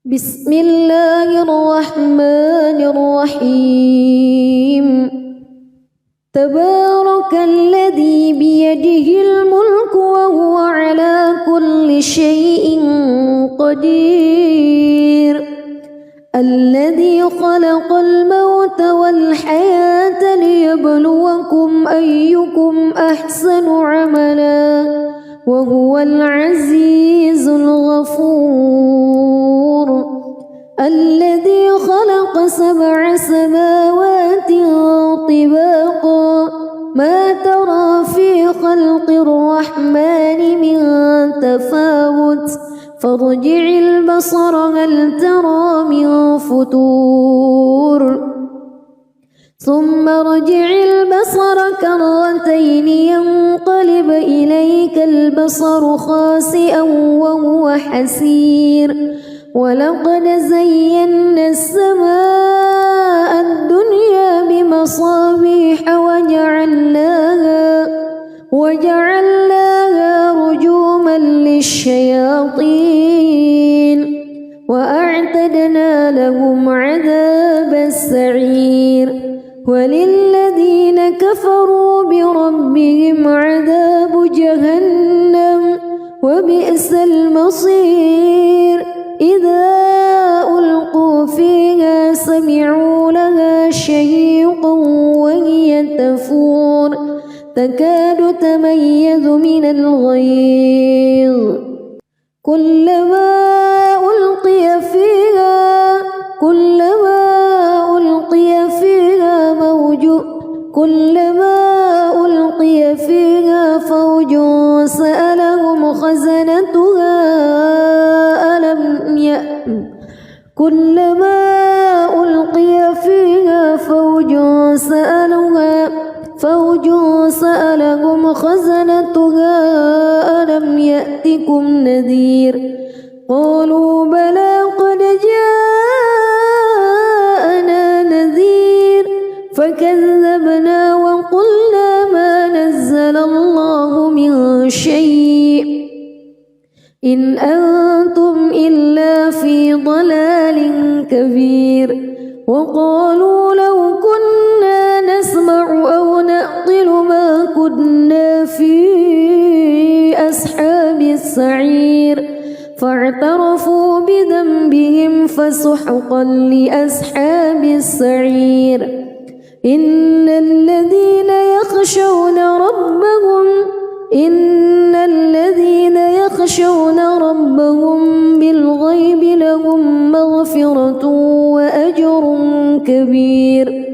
بسم الله الرحمن الرحيم تبارك الذي بيده الملك وهو على كل شيء قدير الذي خلق الموت والحياة ليبلوكم أيكم أحسن عملا وهو العزيز الغفور الذي خلق 7 سماوات طباقا ما ترى في خلق الرحمن من تفاوت فارجع البصر هل ترى من فتور ثم ارجع البصر كرتين ينقلب إليك البصر خاسئا وهو حسير ولقد زينا السماء الدنيا بمصابيح وجعلناها رجوما للشياطين وأعتدنا لهم عذاب السعير وللذين كفروا بربهم عذاب جهنم وبئس المصير إذا ألقوا فيها سمعوا لها شهيقا وهي تفور تكاد تميز من الغيظ كلما ألقي فيها فوج سألهم خزنتها ألم يأتكم نذير قالوا بلى قد جاءنا نذير فكذبنا وقلنا ما نزل الله من شيء إن أنتم إلا في ضلال كبير وقالوا لو كنا نسمع أو نعقل ما كنا في أصحاب السعير فاعترفوا بذنبهم فسحقا لأصحاب السعير إن الذين يخشون ربهم بالغيب لهم مغفرة وأجر كبير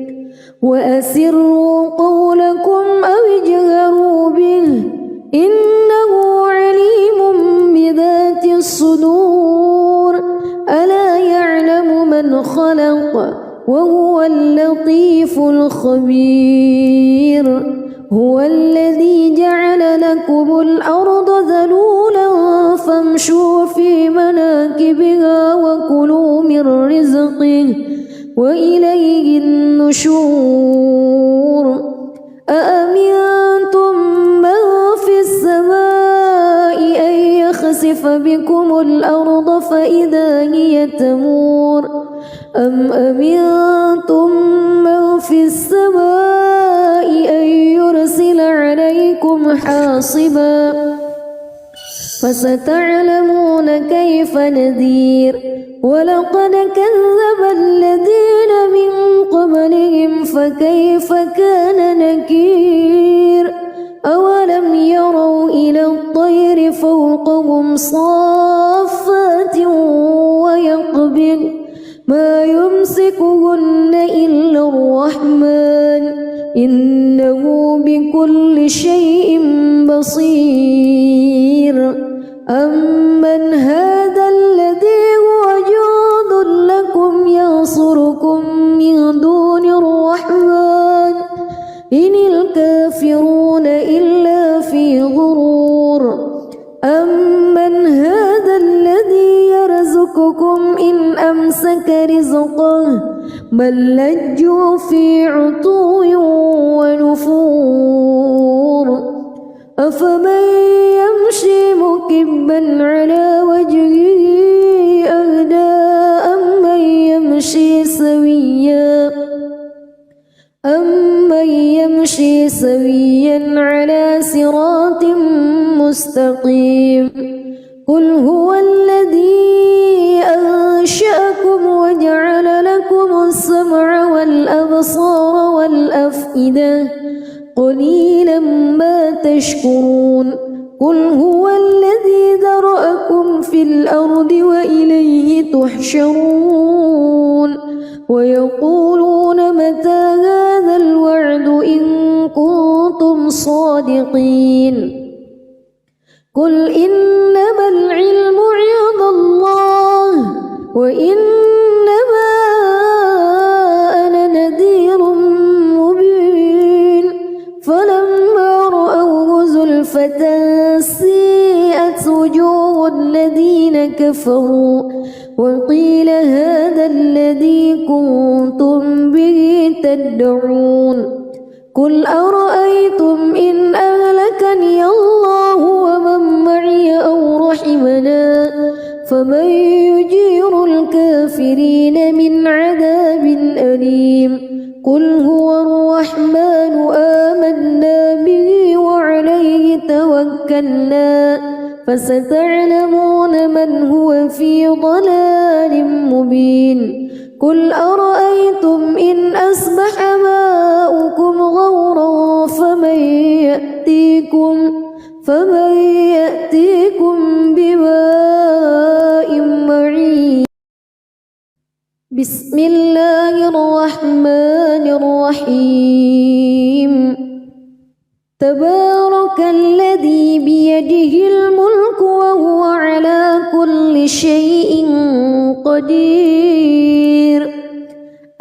وأسروا قولكم أو اجهروا به إنه عليم بذات الصدور ألا يعلم من خلق وهو اللطيف الخبير هو الذي جعل لكم الأرض ذلولا فامشوا في مناكبها وكلوا من رزقه وإليه النشور أأمنتم من في السماء أن يخسف بكم الأرض فإذا هي تمور أم أمنتم من في السماء أن يرسل عليكم حاصبا فستعلمون كيف نذير ولقد كذب الذين من قبلهم فكيف كان نكير أولم يروا إلى الطير فوقهم صافات ويقبض ما يمسكهن إلا الرحمن إنه بكل شيء بصير أمن هذا الذي هو جند لكم ينصركم من دون الرحمن إن الكافرون إلا في غرور أمن هذا الذي يرزقكم إن أمسك رزقه بل لجوا في عتو ونفور أفمن يمشي مكبا على وجهه أهدى سويا على صراط مستقيم قل هو الذي أنشأكم وجعل لكم السمع والأبصار والأفئدة قليلا ما تشكرون قل هو الذي ذرأكم في الأرض وإليه تحشرون ويقولون متى هذا الوعد إن كنتم صادقين قل إنما العلم عند الله وإنما أنا نذير مبين فلما رأوه زلفة سيئت وجوه الذين كفروا وقيل هذا الذي كنتم به تدعون قل أرأيتم إن أهلكني الله ومن معي أو رحمنا فمن يجير الكافرين من عذاب أليم قل هو الرحمن آمنا به وعليه توكلنا فستعلمون من هو في ضلال مبين قل أرأيتم إن أصبح ماؤكم غورا فمن يأتيكم بماء معين بسم الله الرحمن الرحيم تبارك الذي بيده الملك وهو على كل شيء قدير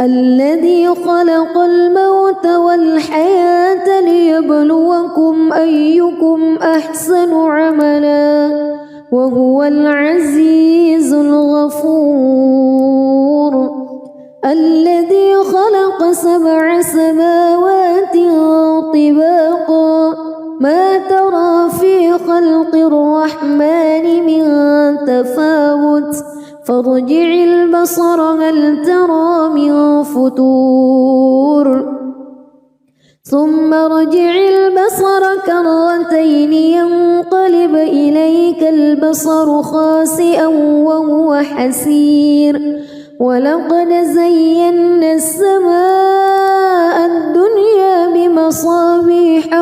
الذي خلق الموت والحياة ليبلوكم أيكم أحسن عملا وهو العزيز الغفور الذي خلق 7 سماوات طباقا ما ترى في خلق الرحمن من تفاوت فارجع البصر هل ترى من فتور ثم ارجع البصر كرتين ينقلب إليك البصر خاسئا وهو حسير ولقد زينا السماء الدنيا بمصابيح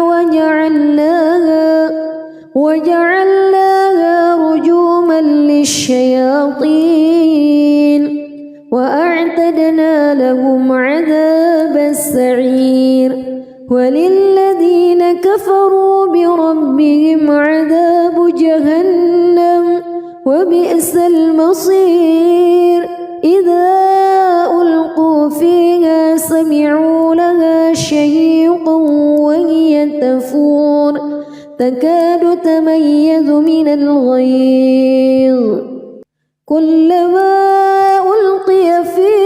وجعلناها رجوما للشياطين وأعتدنا لهم عذاب السعير وللذين كفروا بربهم عذاب جهنم وبئس المصير إذا ألقوا فيها سمعوا لها شهيقا وهي تفور تكاد تميز من الغيظ كلما ألقي فيها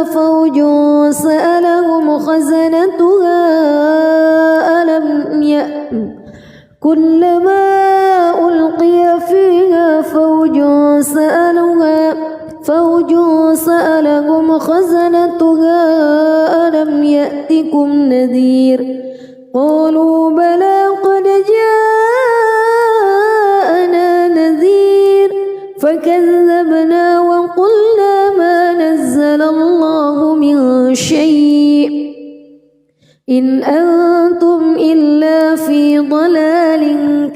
فوج سألهم خزنتها كلما ألقي فيها فوج سألهم خزنتها ألم يأتكم نذير قالوا بلى قد جاءنا نذير فكذبنا وقلنا ما نزل الله من شيء إن أنتم إلا في ضلال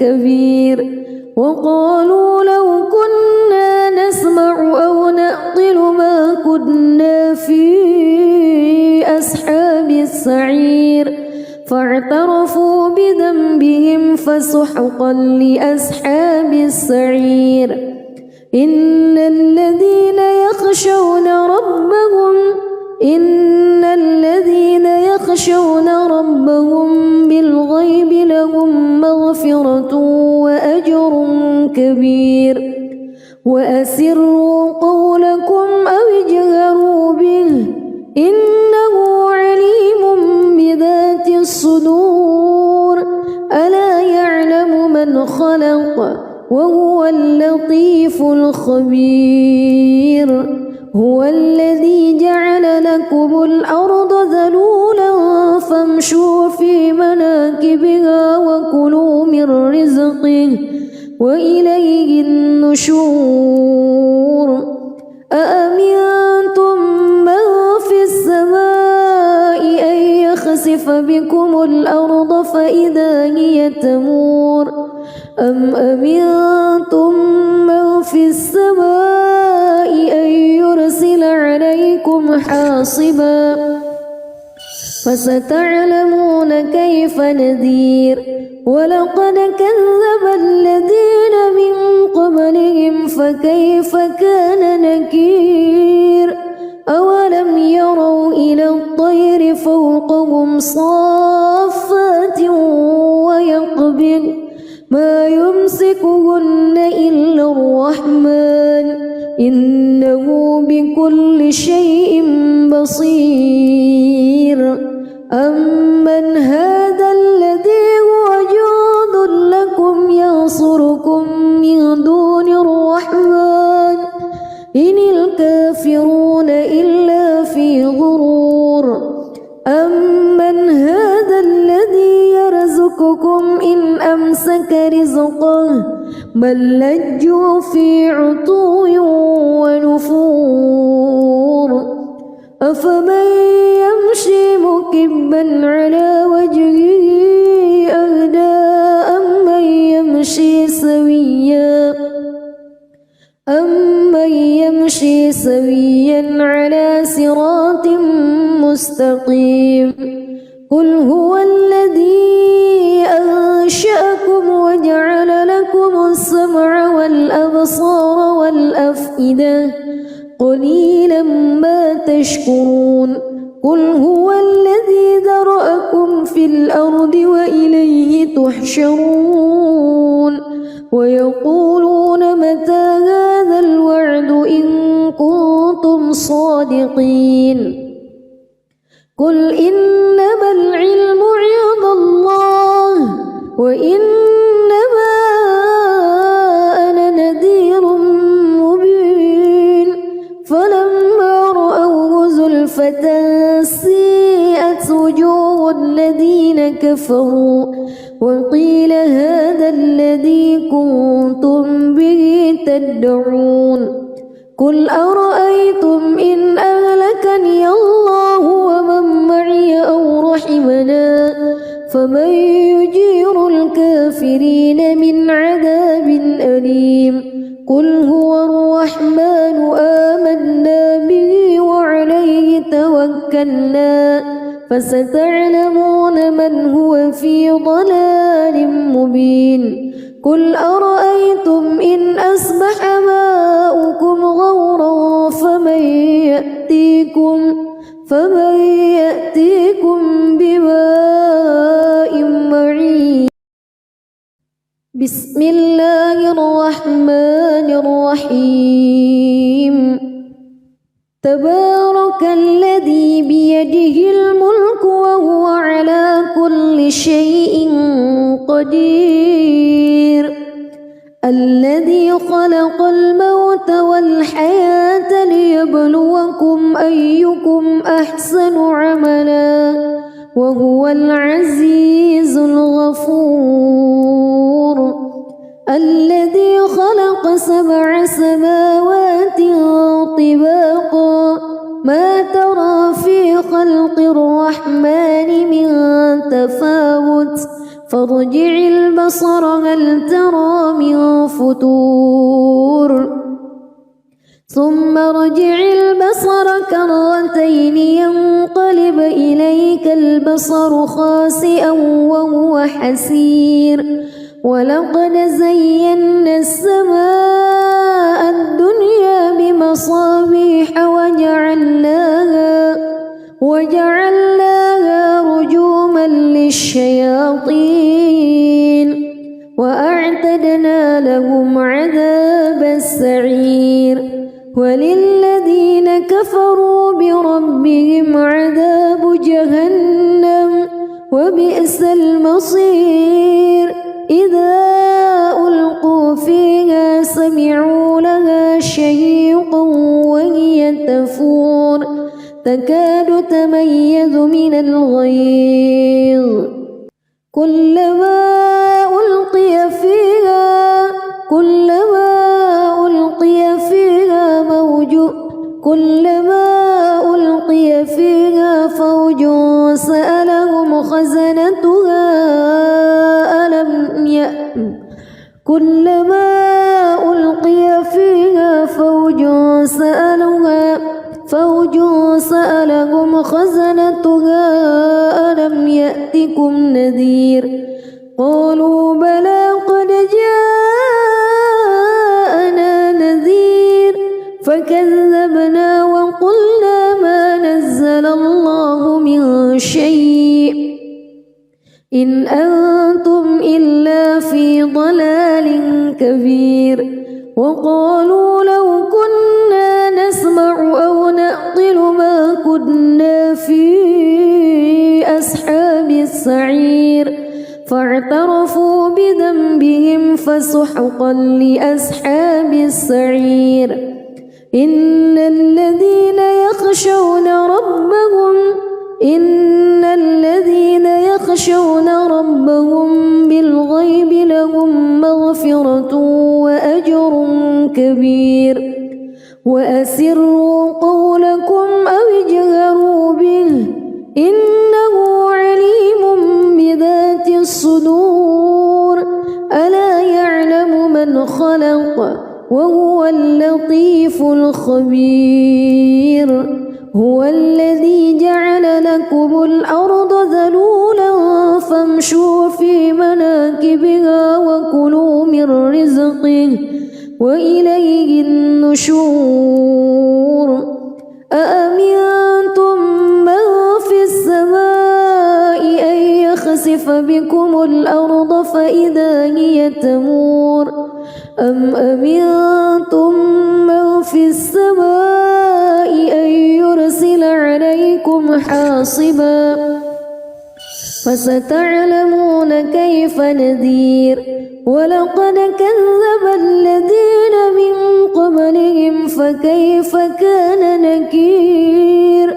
كبير وقالوا لو كنا نسمع أو نعقل ما كنا في أصحاب السعير فاعترفوا بذنبهم فسحقا لأصحاب السعير إن الذين يخشون ربهم بالغيب لهم مغفرة وأجر كبير وأسروا قولكم أو اجهروا به إنه عليم بذات الصدور ألا يعلم من خلق وهو اللطيف الخبير. هو الذي جعل لكم الأرض ذلولا فامشوا في مناكبها وكلوا من رزقه وإليه النشور. أأمنتم من في السماء أن يخسف بكم الأرض فإذا هي تمور أم أمنتم من في السماء أن يرسل عليكم حاصبا فستعلمون كيف نذير. ولقد كذب الذين من قبلهم فكيف كان نكير. أولم يروا إلى الطير فوقهم صافات ويقبض ما يمسكهن إلا الرحمن إنه بكل شيء بصير. أمن هذا الذي هو جند لكم ينصركم من دون الرحمن إن الكافرون إلا في غرور. أمن هذا الذي يرزقكم إن أمسك رزقه بل لجوا في عتو ونفور. أفمن يمشي مكبا على وجهه أهدى أمن يمشي سويا على صراط مستقيم. قل هو الذي أنشأكم وجعل لكم السمع والأبصار والأفئدة قليلا ما تشكرون. قل هو الذي ذرأكم في الأرض وإليه تحشرون. ويقولون متى هذا الوعد إن كنتم صادقين. قل إنما العلم عند الله وإنما أنا نذير مبين. فلما رأوه زلفة سيئت وجوه الذين كفروا وقيل هذا الذي كنتم به تدعون. قل أرأيتم إن أهلكني الله ومن معي أو رحمنا فمن يجير الكافرين من عذاب أليم. قل هو الرحمن آمنا به وعليه توكلنا فستعلمون من هو في ضلال مبين. قل أرأيتم إن أصبح ماؤكم غورا فمن يأتيكم بماء معين. بسم الله الرحمن الرحيم. تبارك الذي بيده الملك وهو على كل شيء قدير. الذي خلق الموت والحياة ليبلوكم أيكم أحسن عملا وهو العزيز الغفور. الذي خلق 7 سماوات طباقا ما ترى في خلق الرحمن من تفاوت فارجع البصر هل ترى من فتور ثم ارجع البصر كرتين ينقلب إليك البصر خاسئا وهو حسير. ولقد زينا السماء الدنيا بمصابيح وجعلناها رجوما للشياطين وأعتدنا لهم عذاب السعير. وللذين كفروا بربهم عذاب جهنم وبئس المصير. إذا ألقوا فيها تكاد تميز من الغيظ كلما ألقي فيها فوج سألهم خزنتها ألم يأتكم نذير قالوا بلى قد جاءنا نذير فكذبنا وقلنا ما نزل الله من شيء إن أنتم إلا في ضلال كبير وقالوا لو كنا نسمع أو نعقل ما كنا في أصحاب السعير فاعترفوا بذنبهم فسحقا لأصحاب السعير إن الذين يخشون ربهم بالغيب لهم مغفرة وأجر كبير وأسروا قولكم أو اجهروا به إنه عليم بذات الصدور ألا يعلم من خلق وهو اللطيف الخبير هو الذي جعل لكم الأرض ذلولا فامشوا في مناكبها وكلوا من رزقه وإليه النشور أأمنتم من في السماء أن يخسف بكم الأرض فإذا هي تمور أم أمنتم من في السماء أن يرسل عليكم حاصبا فستعلمون كيف نذير ولقد كذب الذين من قبلهم فكيف كان نكير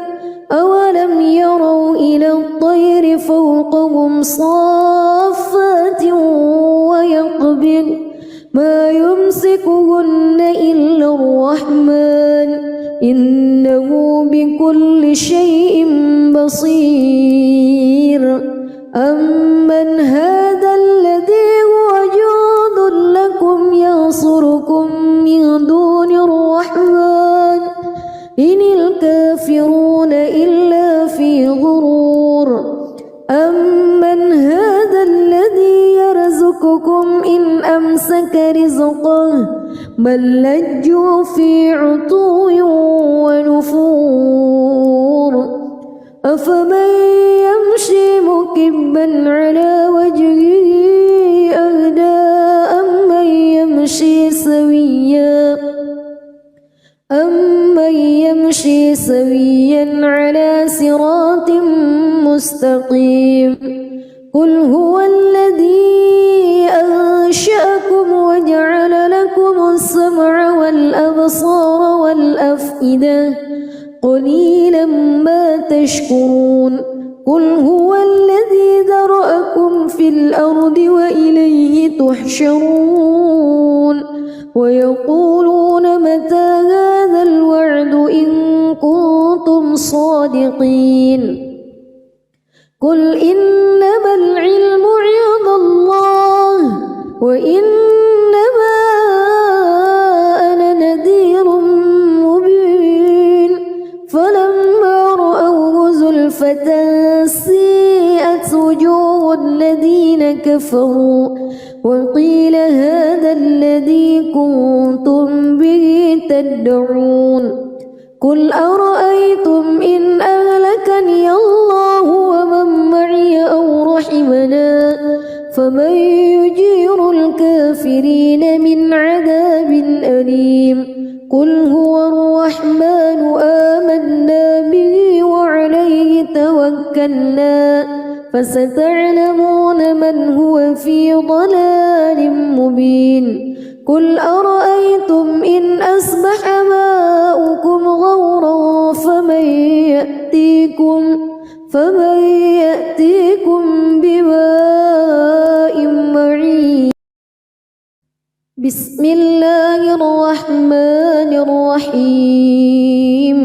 أولم يروا إلى الطير فوقهم صافات ويقبض ما يمسكهن إلا الرحمن إنه بكل شيء بصير أمن هذا الذي هو جند لكم ينصركم من دون الرحمن إن الكافرون إلا في غرور أمن هذا الذي يرزقكم إن أمسك رزقه بل لجوا في عتو ونفور أفمن يمشي مكبا على وجهه أهدى أمن يمشي سويا على صراط مستقيم قل هو الذي أنشأكم وجعل لكم السمع والأبصار والأفئدة قليلا ما تشكرون قل هو الذي ذرأكم في الأرض وإليه تحشرون ويقولون متى هذا الوعد إن كنتم صادقين قل إنما العلم عند الله وإنما أنا نذير مبين فلما رأوه زلفة سيئت وجوه الذين كفروا وقيل هذا الذي كنتم به تدعون قل أرأيتم إن أهلكني الله ومن معي أو رحمنا فمن يجير الكافرين من عذاب أليم قل هو الرحمن آمنا به وعليه توكلنا فستعلمون من هو في ضلال مبين قل أرأيتم إن أصبح ماؤكم غورا بسم الله الرحمن الرحيم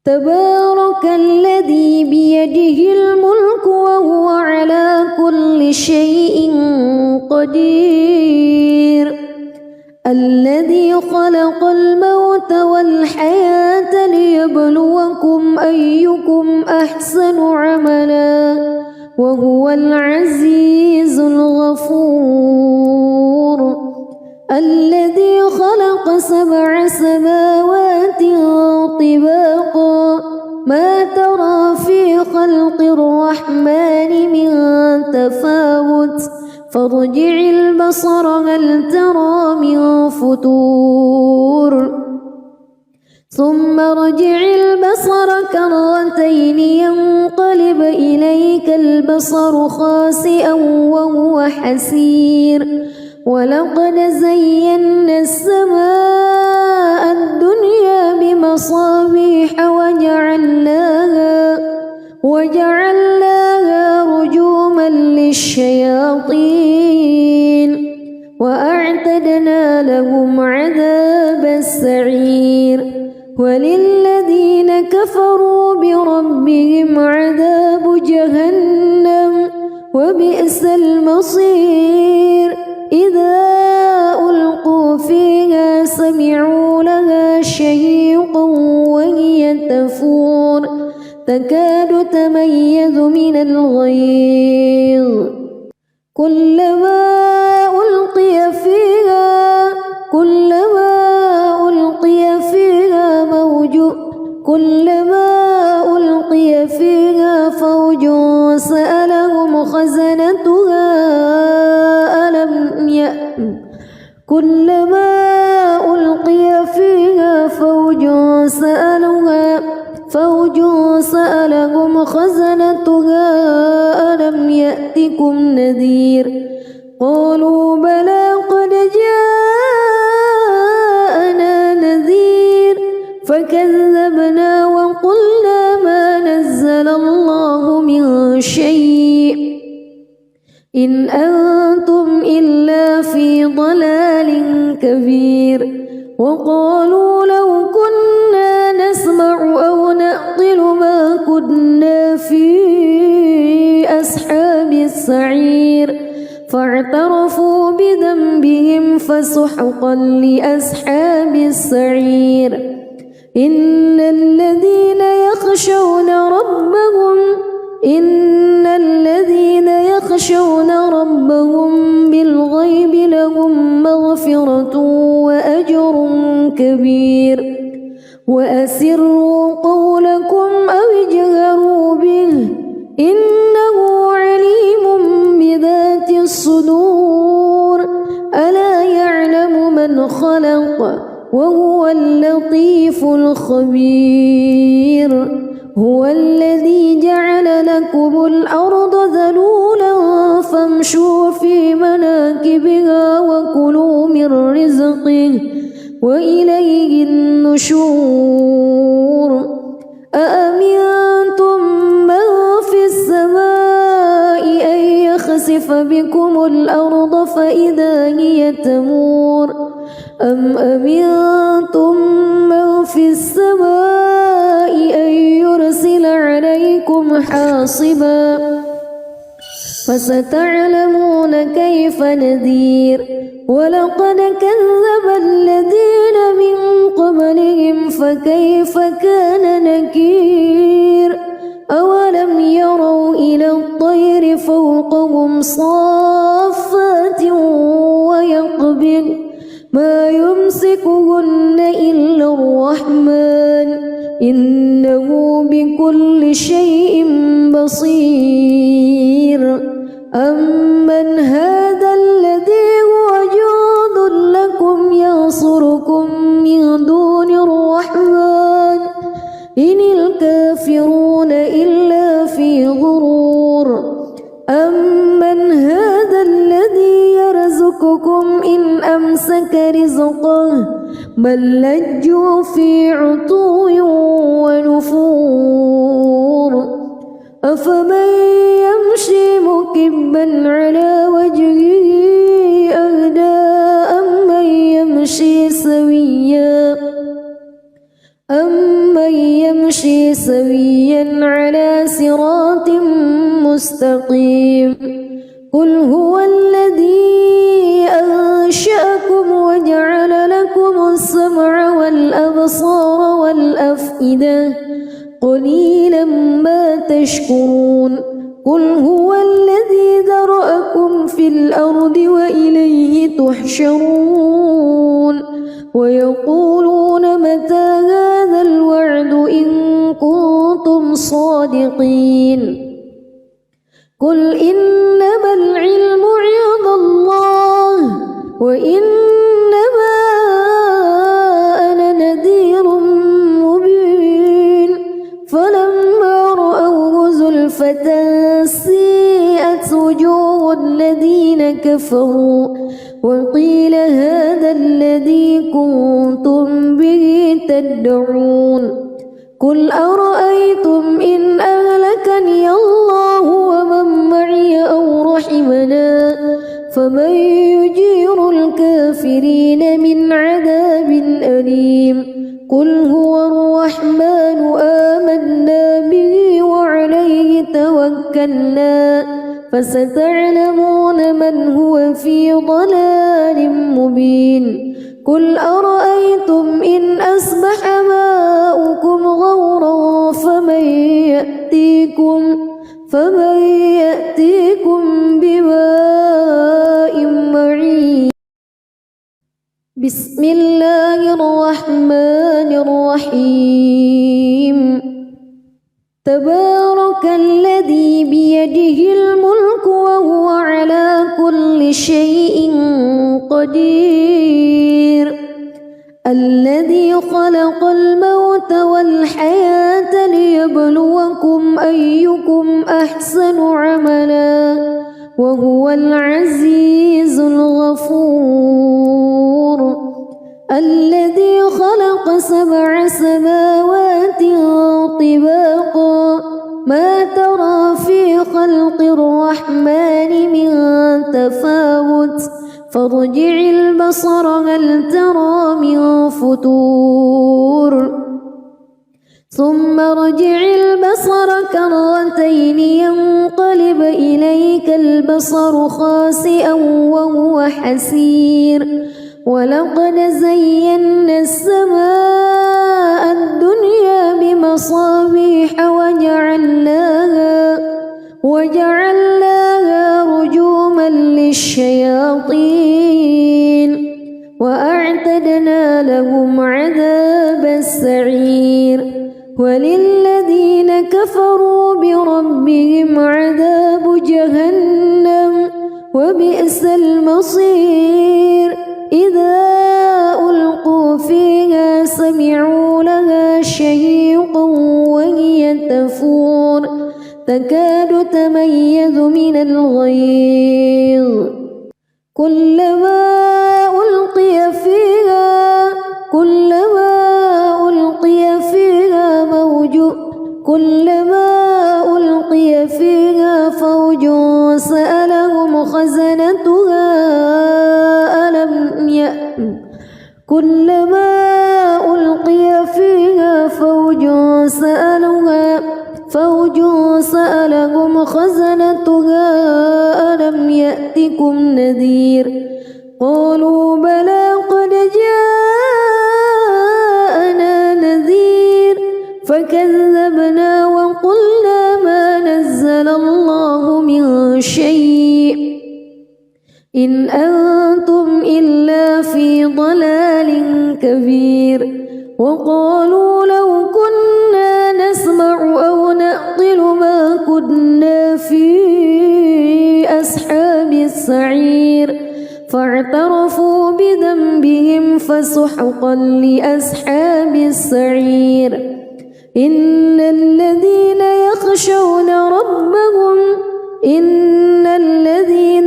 تبارك الذي بيده الملك وهو على كل شيء قدير الذي خلق الموت والحياة ليبلوكم أيكم أحسن عملا وهو العزيز الغفور الذي خلق 7 سماوات طباقا ما ترى في خلق الرحمن من تفاوت فارجع البصر هل ترى من فتور ثم ارجع البصر كرتين ينقلب إليك البصر خاسئا وهو حسير ولقد زينا السماء الدنيا بمصابيح وجعلناها رجوما للشياطين وأعتدنا لهم عذاب السعير وللذين كفروا بربهم عذاب جهنم وبئس المصير إذا ألقوا فيها سمعوا لها شهيقا وهي تفور تكاد تميز من الغيظ كلما ألقي فيها فوج سألهم خزنتها ألم يأتكم كلما ألقي فيها فوج سألهم خزنتها ألم يأتكم نذير قالوا بلى قد جاءنا نذير فكذبنا وقلنا ما نزل الله من شيء إن أنتم إلا في ضلال كبير وقالوا لو كنا نسمع أو نعقل ما كنا في أصحاب السعير فاعترفوا بذنبهم فسحقا لأصحاب السعير إن الذين يخشون ربهم بالغيب لهم مغفرة وأجر كبير وأسروا قولكم أو اجهروا به إنه عليم بذات الصدور ألا يعلم من خلق وهو اللطيف الخبير هو الذي جعل لكم الأرض ذلولا فامشوا في مناكبها وكلوا من رزقه وإليه النشور أأمنتم من في السماء أن يخسف بكم الأرض فإذا هي تمور أم أمنتم من في السماء أن يرسل عليكم حاصبا فستعلمون كيف نذير ولقد كذب الذين من قبلهم فكيف كان نكير أولم يروا إلى الطير فوقهم صافات ويقبض ما يمسكهن إلا الرحمن إنه بكل شيء بصير أمن هذا الذي هو جند لكم ينصركم من دون الرحمن إن الكافرون إلا في غرور أمن هذا الذي يرزقكم إن أمسك رزقه بل لجوا في عتو ونفور أفمن يمشي مكبا على وجهه أهدى مستقيم قل هو الذي أنشأكم وجعل لكم السمع والأبصار والأفئدة قليلا ما تشكرون قل هو الذي ذرأكم في الأرض وإليه تحشرون ويقولون متى هذا الوعد إن كنتم صادقين قل إنما العلم عند الله وإنما أنا نذير مبين فلما رأوه زلفة سيئت وجوه الذين كفروا وقيل هذا الذي كنتم به تدعون قل أرأيتم إن أهلكني الله ومن معي أو رحمنا فمن يجير الكافرين من عذاب أليم قل هو الرحمن آمنا به وعليه توكلنا فستعلمون من هو في ضلال مبين قل أرأيتم إن أصبح ماؤكم غورا فمن يأتيكم بماء معين بسم الله الرحمن الرحيم تبارك الذي بيده الملك وهو على كل شيء قدير الذي خلق الموت والحياة ليبلوكم أيكم أحسن عملا وهو العزيز الغفور الذي خلق 7 سماوات طباقا ما ترى في خلق الرحمن من تفاوت فارجع البصر هل ترى من فتور ثم ارجع البصر كرتين ينقلب إليك البصر خاسئا وهو حسير ولقد زينا السماء الدنيا بمصابيح وجعلناها رجوما للشياطين وأعتدنا لهم عذاب السعير وللذين كفروا بربهم عذاب جهنم وبئس المصير إذا ألقوا فيها سمعوا لها شهيقا وهي تفور تكاد تميز من الغيظ كلما ألقي فيها فوج سألهم خزنتها كلما ألقي فيها فوج سألهم خزنتها ألم يأتكم نذير قالوا بلى قد جاءنا نذير فكذبنا وقلنا ما نزل الله من شيء إن أنتم إلا في ضلال كبير وقالوا لو كنا نسمع أو نعقل ما كنا في أصحاب السعير فاعترفوا بذنبهم فسحقا لأصحاب السعير إن الذين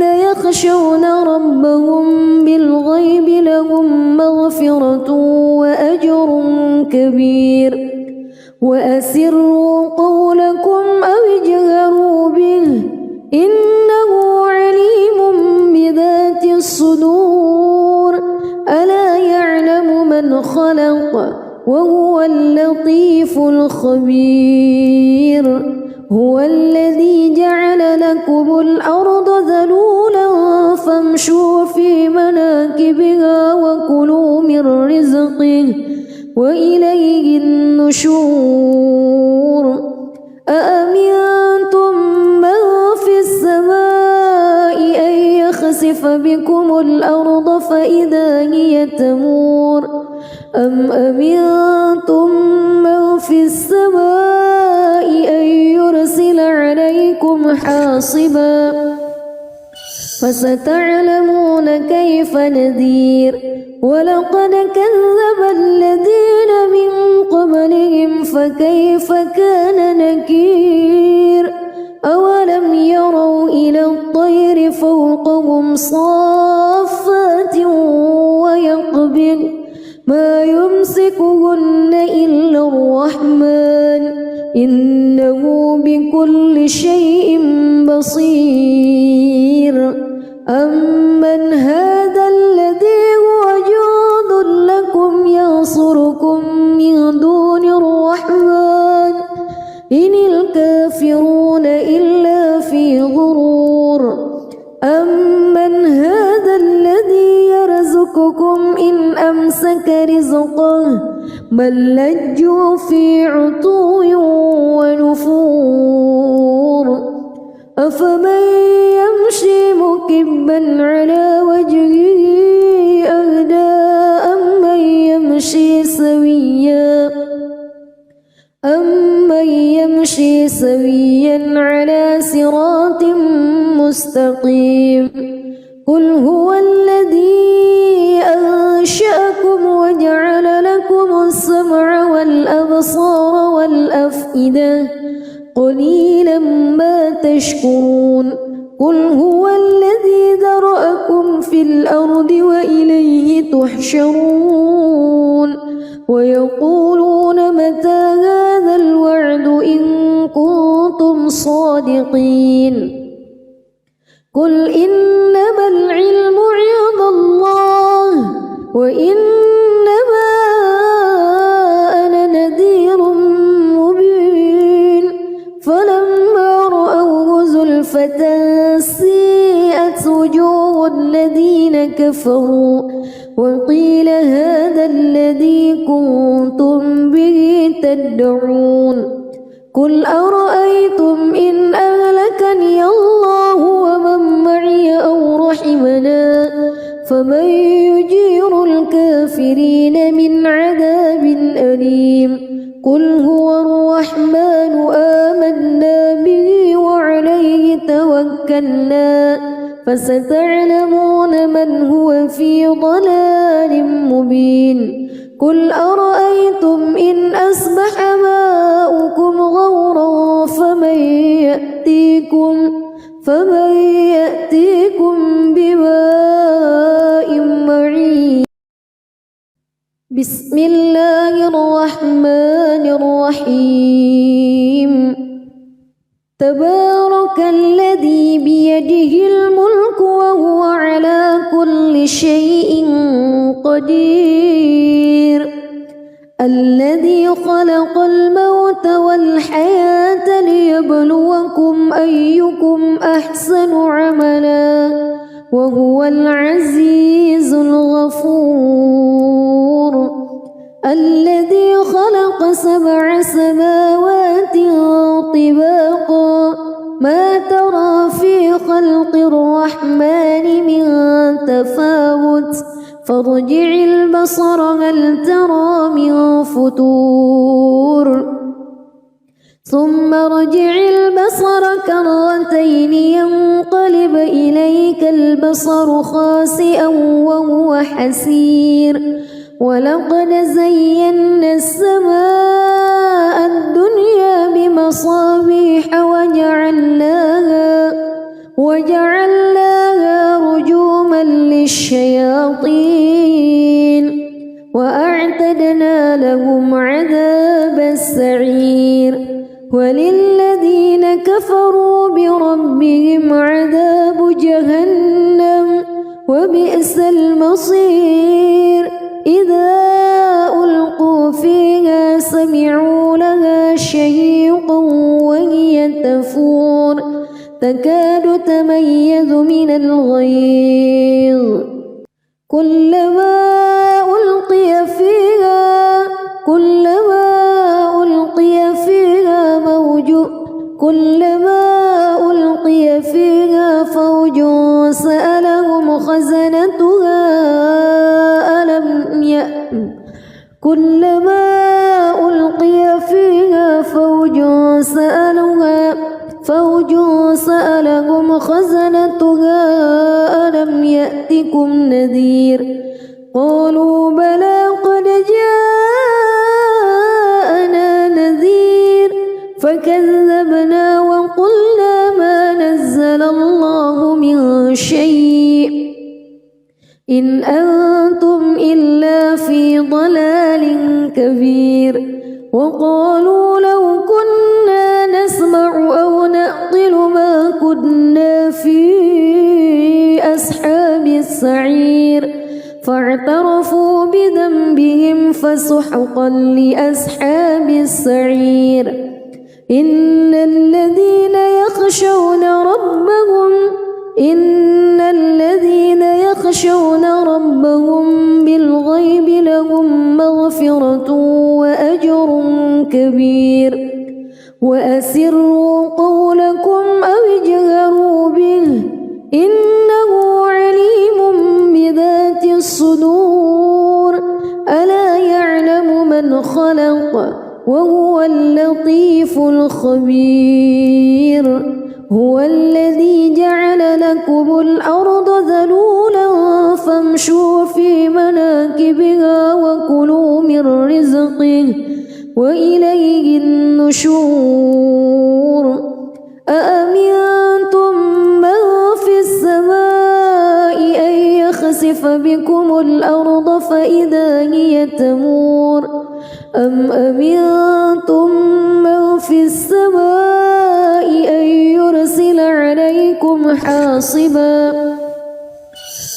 يخشون ربهم بالغيب لهم مغفرة وأجر كبير وأسروا قولكم أو اجهروا به إنه عليم بذات الصدور ألا يعلم من خلق وهو اللطيف الخبير هو الذي جعل الأرض ذلولا فامشوا في مناكبها وكلوا من رزقه وإليه النشور أأمنتم من في السماء أن يخسف بكم الأرض فإذا هي تمور أم أمنتم من في السماء أن يرسل عليكم حاصبا فستعلمون كيف نذير ولقد كذب الذين من قبلهم فكيف كان نكير أولم يروا إلى الطير فوقهم صافات ويقبض ما يمسكهن إلا الرحمن إنه بكل شيء بصير أمن هذا الذي هو جند لكم ينصركم من دون الرحمن إن الكافرون إلا في غرور أمن هذا الذي يرزقكم إن أمسك رزقه بل لجوا في عتو ونفور أفمن يمشي مكبا على وجهه أهدى أمن يمشي سويا على صراط مستقيم قل هو الذي أنشأكم وجعل لكم السمع والأبصار والأفئدة قليلا ما تشكرون قل هو الذي ذرأكم في الأرض وإليه تحشرون ويقولون متى هذا الوعد إن كنتم صادقين قل إنما العلم عند الله وإنما أنا نذير مبين فلما رأوه زلفة سيئت وجوه الذين كفروا وقيل هذا الذي كنتم به تدعون قل أرأيتم إن أهلكني الله ومن معي أو رحمنا فمن يجير الكافرين من عذاب أليم قل هو الرحمن آمنا به وعليه توكلنا فستعلمون من هو في ضلال مبين قل أرأيتم إن أصبح ماؤكم غورا فمن يأتيكم بماء معين بسم الله الرحمن الرحيم تبارك الذي بيده الملك وهو على كل شيء قدير الذي خلق الموت والحياة ليبلوكم أيكم أحسن عملا وهو العزيز الغفور الذي خلق 7 سماوات طباقا ما ترى في خلق الرحمن من تفاوت فارجع البصر هل ترى من فتور ثم ارجع البصر كرتين ينقلب إليك البصر خاسئا وهو حسير ولقد زينا السماء الدنيا بمصابيح وجعلناها رجوما للشياطين وأعتدنا لهم عذاب السعير وللذين كفروا بربهم عذاب جهنم وبئس المصير إذا ألقوا فيها سمعوا لها شهيقا وهي تكاد تميز من الغيظ كلما ألقي فيها فوج سألهم خزنتها ألم يأتكم نذير قالوا بلى قد جاءنا نذير فكذبنا وقلنا ما نزل الله من شيء إن أنتم إلا في ضلال كبير وقالوا لو كنا نسمع أو نعقل ما كنا في أصحاب السعير فاعترفوا بذنبهم فسحقا لأصحاب السعير إن الذين يخشون ربهم بالغيب لهم مغفرة وأجر كبير وأسروا قولكم أو اجهروا به إنه عليم بذات الصدور ألا يعلم من خلق وهو اللطيف الخبير هو الذي جعل لكم الأرض ذلولا فامشوا في مناكبها وكلوا من رزقه وإليه النشور أأمنتم من في السماء أن يخسف بكم الأرض فإذا هي تمور أم أمنتم من في السماء أن يرسل عليكم حاصبا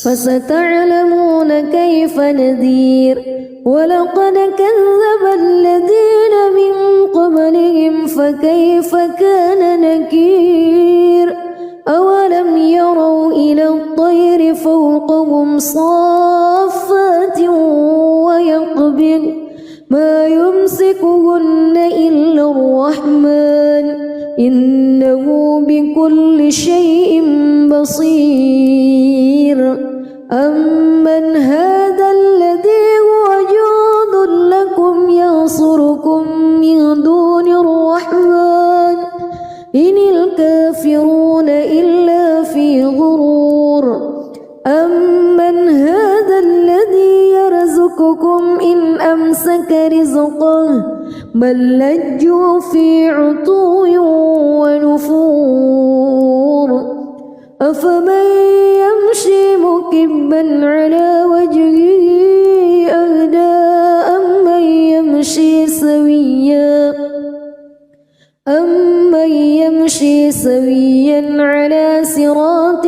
فستعلمون كيف نذير ولقد كذب الذين من قبلهم فكيف كان نكير أولم يروا إلى الطير فوقهم صافات ويقبض ما يمسكهن إلا الرحمن إنه بكل شيء بصير أمن هذا الذي هو جند لكم ينصركم من دون الرحمن إن الكافرون إلا في غرور أمن هذا الذي يرزقكم إن أمسك رزقه بل لجوا في عتو ونفور أفمن يمشي مكبا على وجهه أهدى أمن يمشي سويا على صراط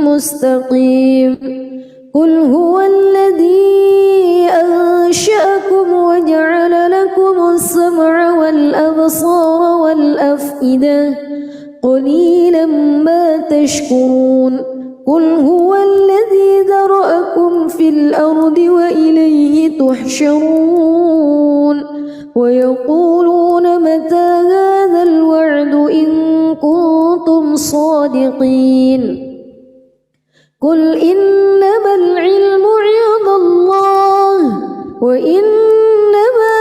مستقيم قل هو الذي أنشأكم وجعل لكم السمع والأبصار والأفئدة قليلا ما تشكرون قل هو الذي ذرأكم في الأرض وإليه تحشرون ويقولون متى هذا الوعد إن كنتم صادقين قل إنما العلم عند الله وإنما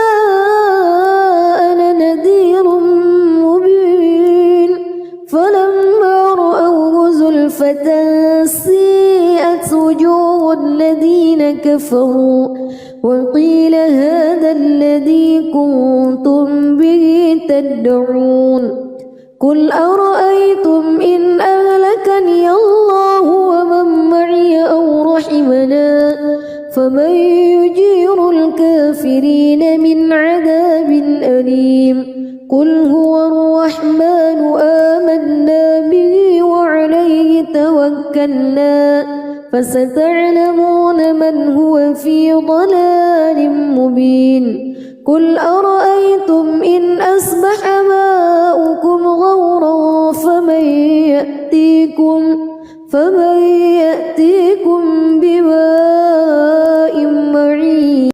أنا نذير مبين فلما رأوه زلفة سيئت وجوه الذين كفروا وقيل هذا الذي كنتم به تدعون قل أرأيتم إن أهلكني الله ومن معي أو رحمنا فمن يجير الكافرين من عذاب أليم قل هو الرحمن آمنا به وعليه توكلنا فستعلمون من هو في ضلال مبين قل أرأيتم إن أصبح ماؤكم غورا فمن يأتيكم بماء معين.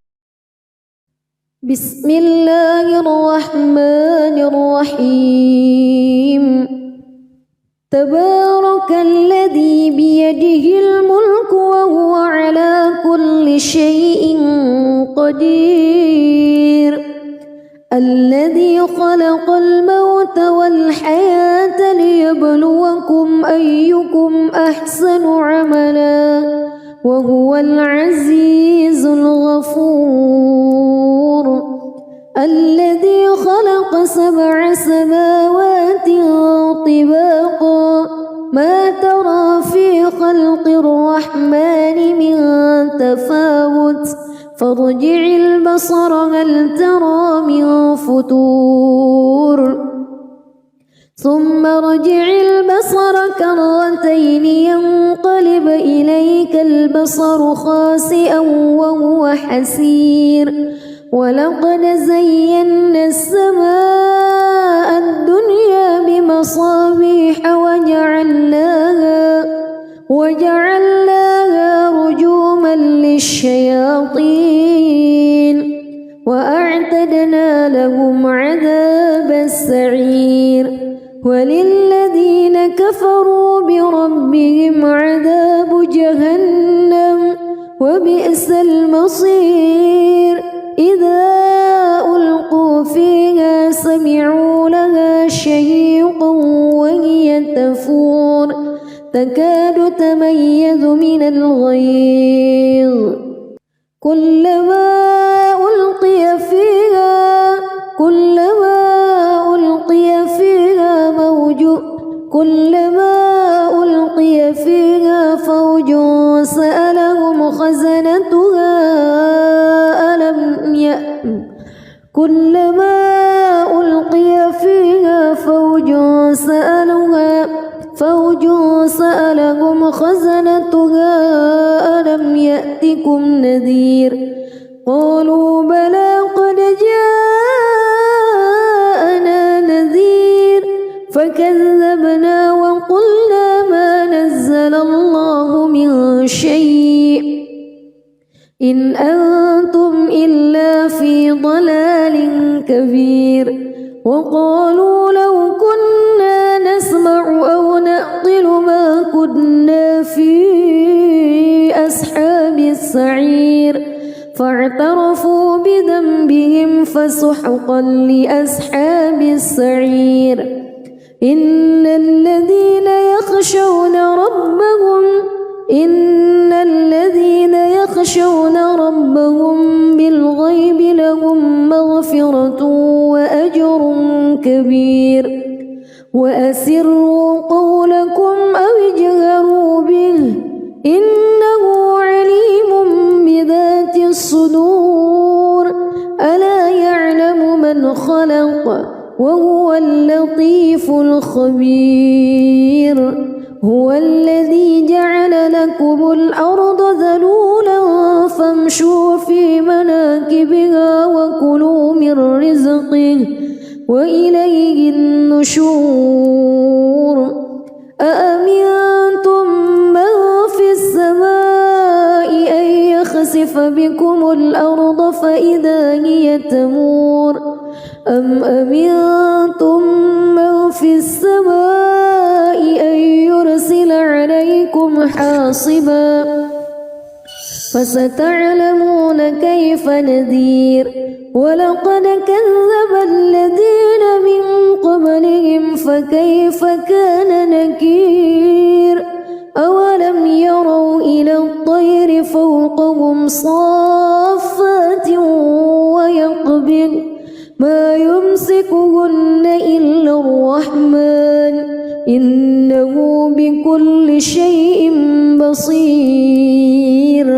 بسم الله الرحمن الرحيم. تبارك الذي بيده الملك وهو على كل شيء قدير. الذي خلق الموت والحياة ليبلوكم أيكم أحسن عملا وهو العزيز الغفور. الذي خلق 7 سماوات طباقا ما ترى في خلق الرحمن من تفاوت فارجع البصر هل ترى من فتور ثم ارجع البصر كرتين ينقلب إليك البصر خاسئا وهو حسير. ولقد زينا السماء الدنيا بمصابيح وجعلناها رجوما للشياطين وأعتدنا لهم عذاب السعير. وللذين كفروا بربهم عذاب جهنم وبئس المصير. إذا ألقوا فيها سمعوا لها شهيقا وهي تفور تكاد تميز من الغيظ كلما ألقي فيها فوج سألهم خزنتها ألم يأتكم نذير قالوا بلى قد جاءنا نذير فكذبنا وقلنا ما نزل الله من شيء إن أنتم إلا في ضلال كبير. وقالوا لو كنا نسمع أو نعقل ما كنا في أصحاب السعير فاعترفوا بذنبهم فسحقا لأصحاب السعير. إن الذين يخشون ربهم بالغيب لهم مغفرة وأجر كبير. وأسروا قولكم أو اجهروا به إنه عليم بذات الصدور. ألا يعلم من خلق وهو اللطيف الخبير. هو الذي جعل لكم الأرض ذلولا فامشوا في مناكبها وكلوا من رزقه وإليه النشور. أأمنتم من في السماء أن يخسف بكم الأرض فإذا هي تمور أم أمنتم من في السماء أن يرسل عليكم حاصبا فستعلمون كيف نذير. ولقد كذب الذين من قبلهم فكيف كان نكير. أولم يروا إلى الطير فوقهم صافات ويقبض ما يمسكهن إلا الرحمن إنه بكل شيء بصير.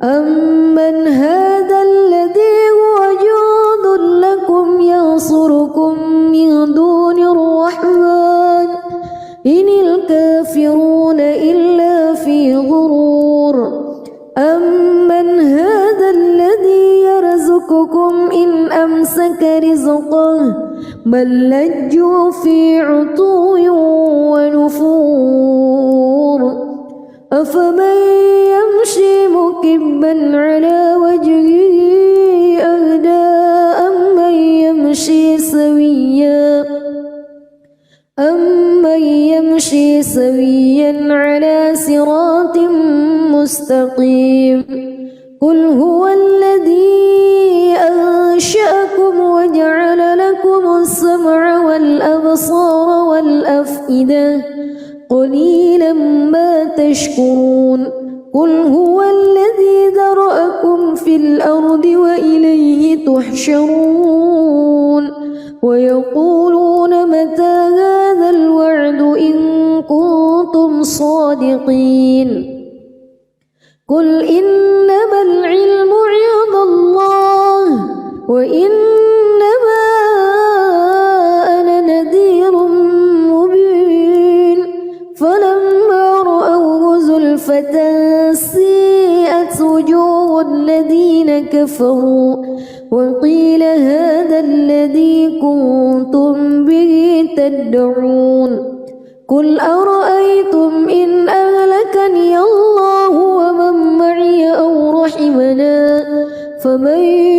أمن هذا الذي هو جند لكم ينصركم من دون الرحمن إن الكافرون إلا في غرور. أمن هذا الذي يرزقكم إن بل لجوا في عتو ونفور أفمن يمشي مكبا على وجهه أهدى أمن يمشي سويا على صراط مستقيم قل هو الذي أنشأكم وجعل لكم السمع والأبصار والأفئدة قليلا ما تشكرون قل هو الذي ذرأكم في الأرض وإليه تحشرون ويقولون متى هذا الوعد إن كنتم صادقين قل إنما العلم عند الله وإنما أنا نذير مبين فلما رأوه زلفة سيئت وجوه الذين كفروا وقيل هذا الذي كنتم به تدعون قل أرأيتم إن أهلكني الله ومن معي أو رحمنا فمن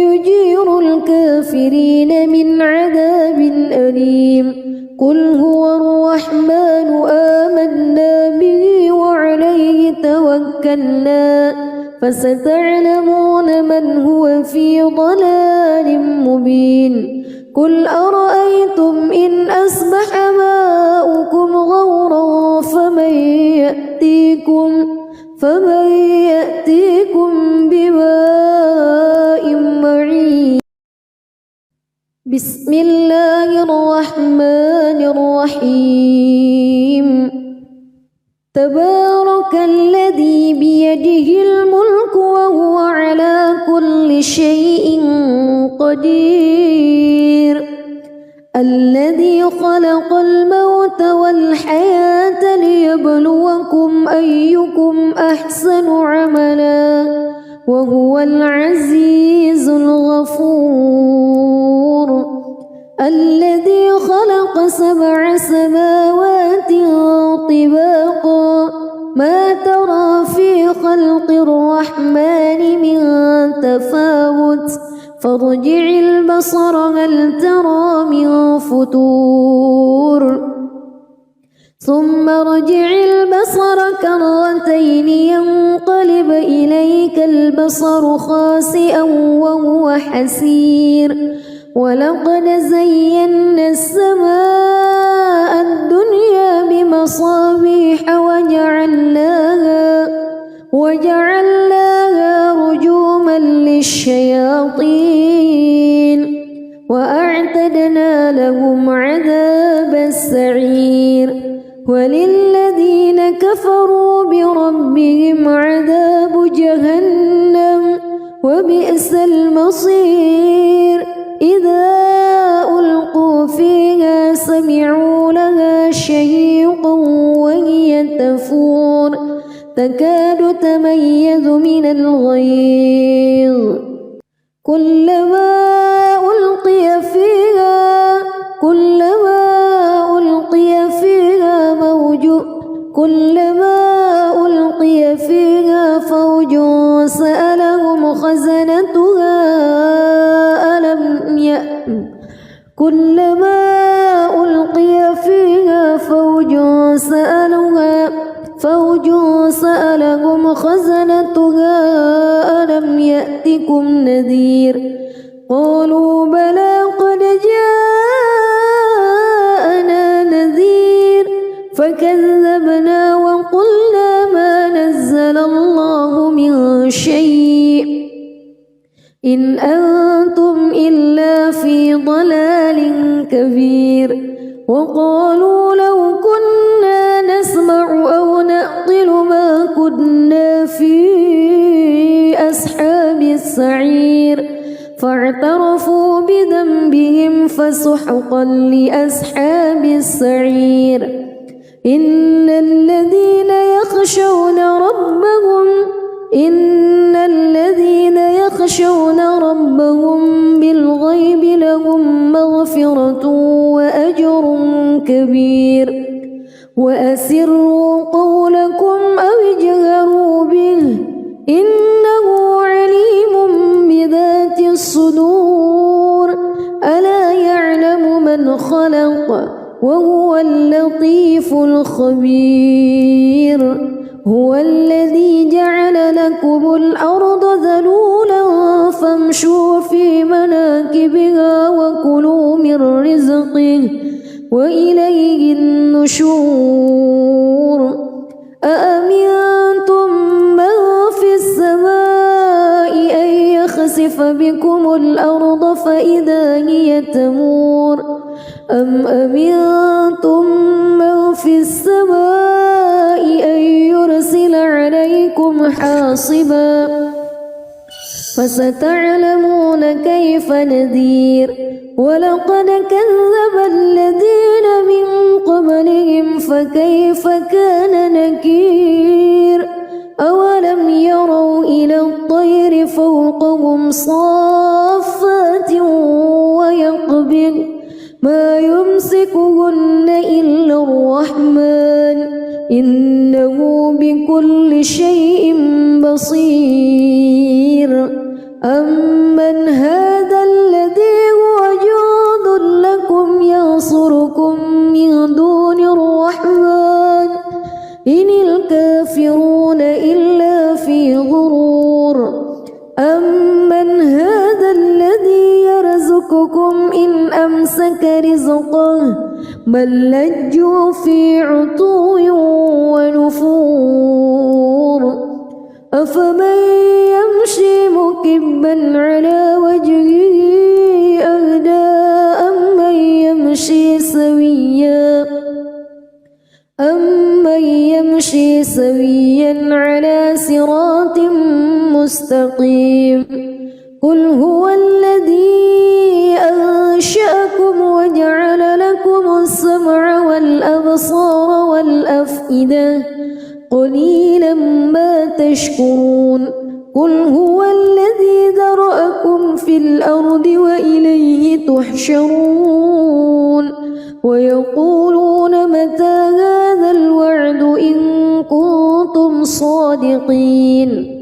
يجير الكافرين من عذاب أليم قل هو الرحمن آمنا به وعليه توكلنا فستعلمون من هو في ضلال مبين قل أرأيتم إن أصبح ماؤكم غورا فمن يأتيكم بماء معين بسم الله الرحمن الرحيم تبارك الذي بيده الملك وهو على كل شيء قدير الذي خلق الموت والحياة ليبلوكم أيكم أحسن عملا وهو العزيز الغفور الذي خلق 7 سماوات طباقا ما ترى في خلق الرحمن من تفاوت فارجع البصر هل ترى من فتور ثم ارجع البصر كرتين ينقلب إليك البصر خاسئا وهو حسير ولقد زينا السماء الدنيا بمصابيح وجعلناها رجوما للشياطين وأعتدنا لهم عذاب السعير وللذين كفروا بربهم عذاب جهنم وبئس المصير إذا ألقوا فيها سمعوا لها شهيقا وهي تفور تكاد تميز من الغيظ كلما ألقي فيها فوج سألهم خزنتها كلما ألقي فيها فوج سألهم خزنتها ألم يأتكم نذير قالوا بلى قد جاءنا نذير فكذبنا وقلنا ما نزل الله من شيء إن أنتم إلا في ضلال كبير وقالوا لو كنا نسمع أو نعقل ما كنا في أصحاب السعير فاعترفوا بذنبهم فسحقا لأصحاب السعير إن الذين يخشون ربهم بالغيب لهم مغفرة كبير وأسروا قولكم أو اجهروا به إنه عليم بذات الصدور ألا يعلم من خلق وهو اللطيف الخبير هو الذي جعل لكم الأرض ذلولا فامشوا في مناكبها وكلوا من رزقه وإليه النشور أأمنتم من في السماء أن يخسف بكم الأرض فإذا هي تمور أم أمنتم من في السماء أن يرسل عليكم حاصبا فستعلمون كيف نذير ولقد كذب الذين من قبلهم فكيف كان نكير أولم يروا إلى الطير فوقهم صافات ويقبض ما يمسكهن إلا الرحمن إنه بكل شيء بصير أمن هذا الذي هو جند لكم ينصركم من دون الرحمن إن الكافرون إلا في غرور أمن هذا الذي يرزقكم إن أمسك رزقه بل لجوا في عتو ونفور أفمن يمشي مكبا على وجهه أهدى أمن يمشي سويا على صراط مستقيم قل هو الذي أنشأكم وجعل لكم السمع والأبصار والأفئدة قليلا ما تشكرون قل هو الذي ذرأكم في الأرض وإليه تحشرون ويقولون متى هذا الوعد إن كنتم صادقين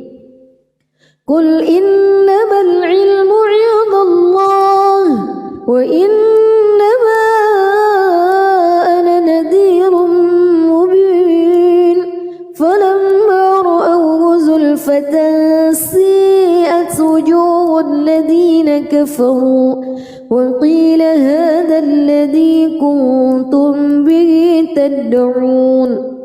قل إنما العلم عند الله وإنما أنا نذير مبين فلما رأوه زلفة سيئت وجوه الذين كفروا وقيل هذا الذي كنتم به تدعون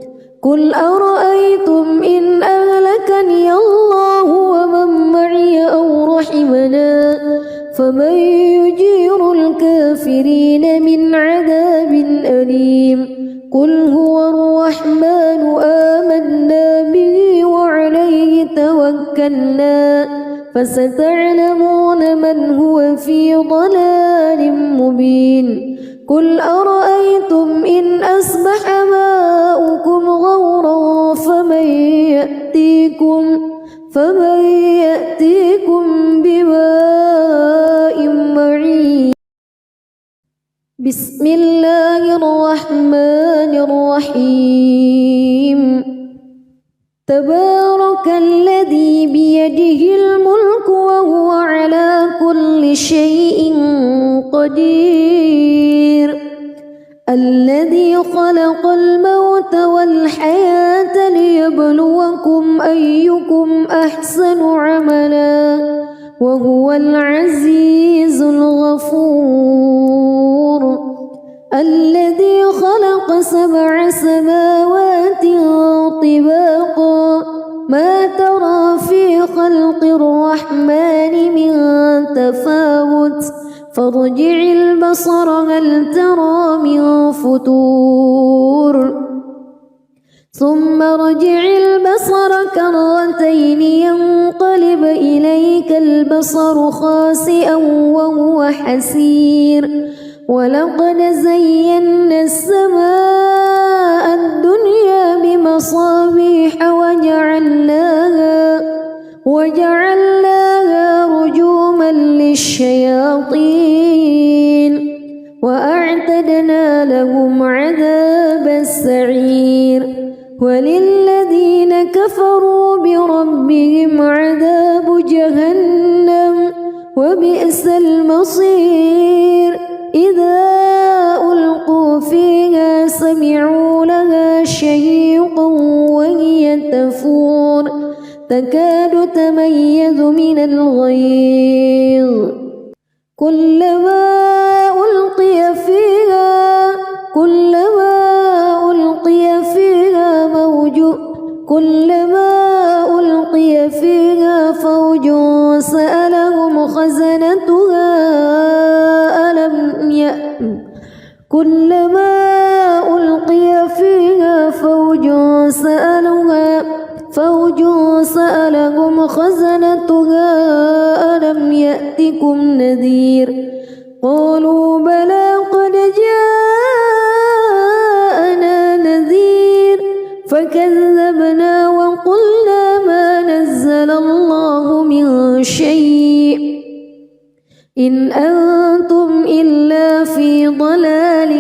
قل أرأيتم إن أهلكني الله ومن معي أو رحمنا فمن يجير الكافرين من عذاب أليم قل هو الرحمن آمنا به وعليه توكلنا فستعلمون من هو في ضلال مبين قل أرأيتم إن أصبح ماؤكم غورا فمن يأتيكم بماء معين بسم الله الرحمن الرحيم تبارك الذي بيده الملك وهو على كل شيء قدير الذي خلق الموت والحياة ليبلوكم أيكم أحسن عملا وهو العزيز الغفور الذي خلق 7 سماوات طباقا ما ترى في خلق الرحمن من تفاوت فارجع البصر هل ترى من فتور ثم ارجع البصر كرتين ينقلب إليك البصر خاسئا وهو حسير ولقد زينا السماء الدنيا بمصابيح وجعلناها رجوما للشياطين وأعتدنا لهم وللذين كفروا بربهم عذاب جهنم وبئس المصير إذا ألقوا فيها سمعوا لها شهيقا وهي تفور تكاد تميز من الغيظ كلما ألقي فيها فوج سألهم خزنتها ألم يأتكم نذير قالوا بلى قد جاءنا نذير فكذبنا وقلنا ما نزل الله من شيء إن أنتم إلا في ضلال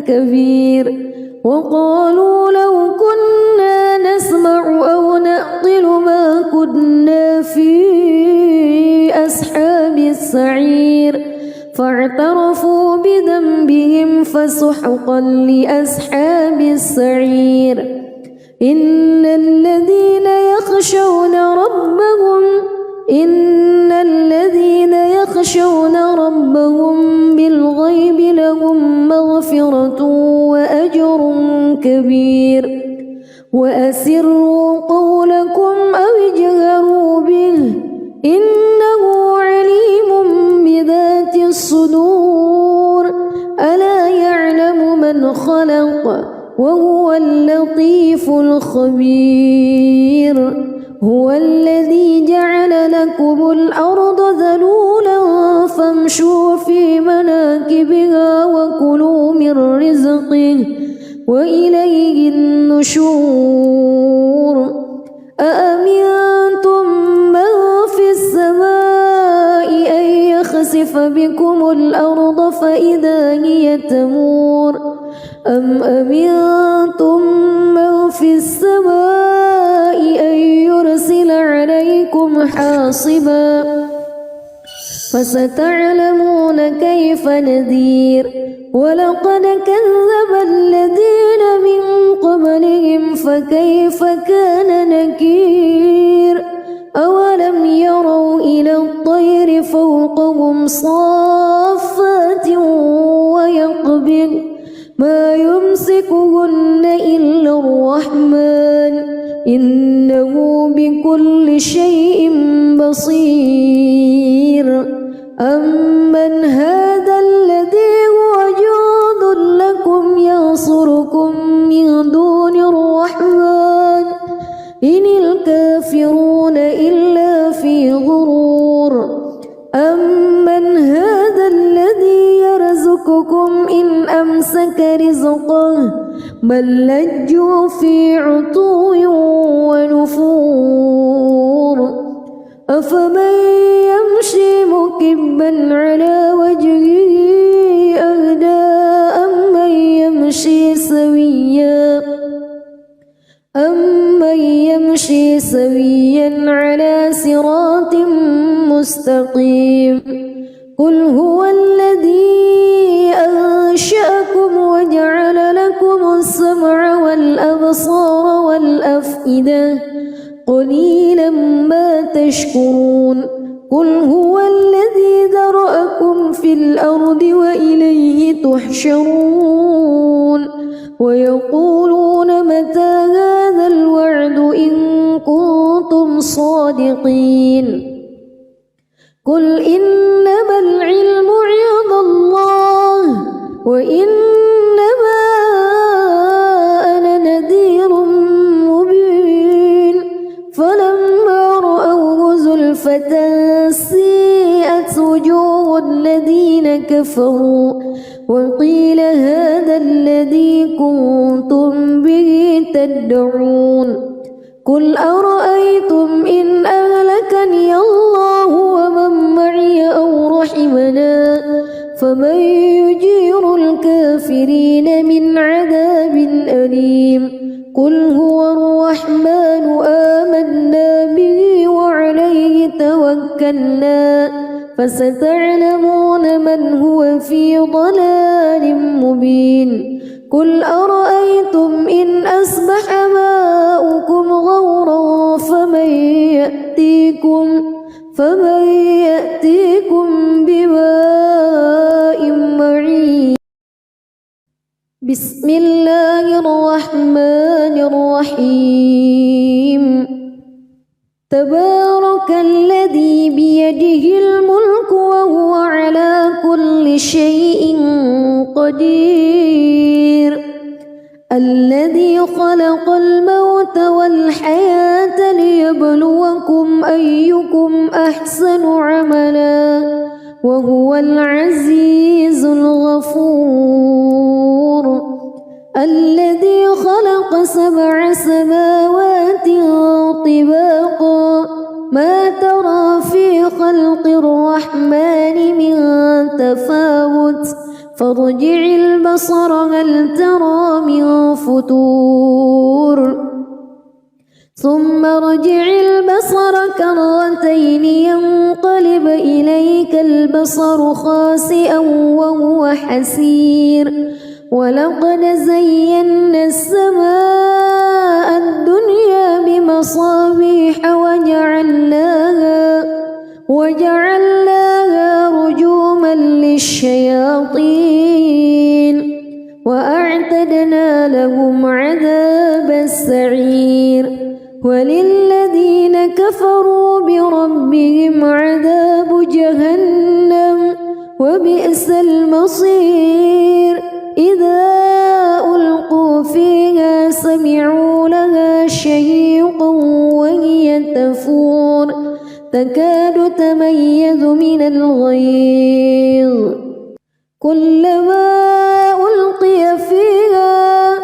كبير وقالوا لو كنا نسمع أو نعقل ما كنا في أصحاب السعير فاعترفوا بذنبهم فسحقا لأصحاب السعير إن الذين يخشون ربهم بالغيب لهم مغفرة وأجر كبير وأسروا قولكم أو اجهروا به إنه عليم بذات الصدور ألا يعلم من خلق وهو اللطيف الخبير هو الذي جعل لكم الأرض ذلولا فامشوا في مناكبها وكلوا من رزقه وإليه النشور أأمنتم من في السماء أن يخسف بكم الأرض فإذا هي تمور أم أمنتم من في السماء أن يرسل عليكم حاصبا فستعلمون كيف نذير ولقد كذب الذين من قبلهم فكيف كان نكير أولم يروا إلى الطير فوقهم صافات ويقبض ما يمسكهن إلا الرحمن إنه بكل شيء بصير أمن هذا الذي هو جند لكم ينصركم من دون الرحمن إن الكافرون إلا في غرور أمن هذا الذي يرزقكم إن أمسك رزقه بل لجوا في عتو ونفور أفمن يمشي مكبا على وجهه أهدى أمن يمشي سويا على صراط مستقيم قل هو الذي أنشأكم وجعل لكم السمع والأبصار والأفئدة قليلا ما تشكرون قل هو الذي ذرأكم في الأرض وإليه تحشرون ويقولون متى هذا الوعد إن كنتم صادقين قل إنما العلم عند الله وإنما أنا نذير مبين فلما رأوه زلفة سيئت وجوه الذين كفروا وقيل هذا الذي كنتم به تدعون قل أرأيتم إن أهلكني الله ومن معي أو رحمنا فمن يجير الكافرين من عذاب أليم قل هو الرحمن آمنا به وعليه توكلنا فستعلمون من هو في ضلال مبين قل أرأيتم إن أصبح ماؤكم غورا فمن يأتيكم بماء معين. بسم الله الرحمن الرحيم تبارك الذي بيده الملك وهو على كل شيء قدير الذي خلق الموت والحياة ليبلوكم أيكم أحسن عملا وهو العزيز الغفور الذي خلق 7 سماوات طباقا ما ترى في خلق الرحمن من تفاوت فارجع البصر هل ترى من فتور ثم ارجع البصر كرتين ينقلب إليك البصر خاسئا وهو حسير ولقد زينا السماء الدنيا بمصابيح وجعلناها رجوما للشياطين وأعتدنا لهم عذاب السعير وللذين كفروا بربهم عذاب جهنم وبئس المصير إذا ألقوا فيها سمعوا لها شهيقا وهي تفور تكاد تميز من الغيظ كلما ألقي فيها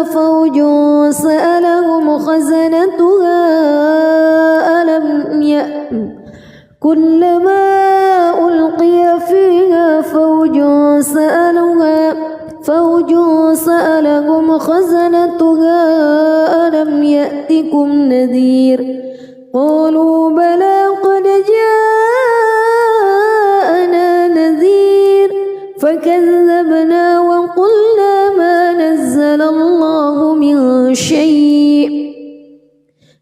فوج سألهم خزنتها كلما ألقي فيها فوج سألهم خزنتها ألم يأتكم نذير قالوا بلى قد جاءنا نذير فكذبنا وقلنا ما نزل الله من شيء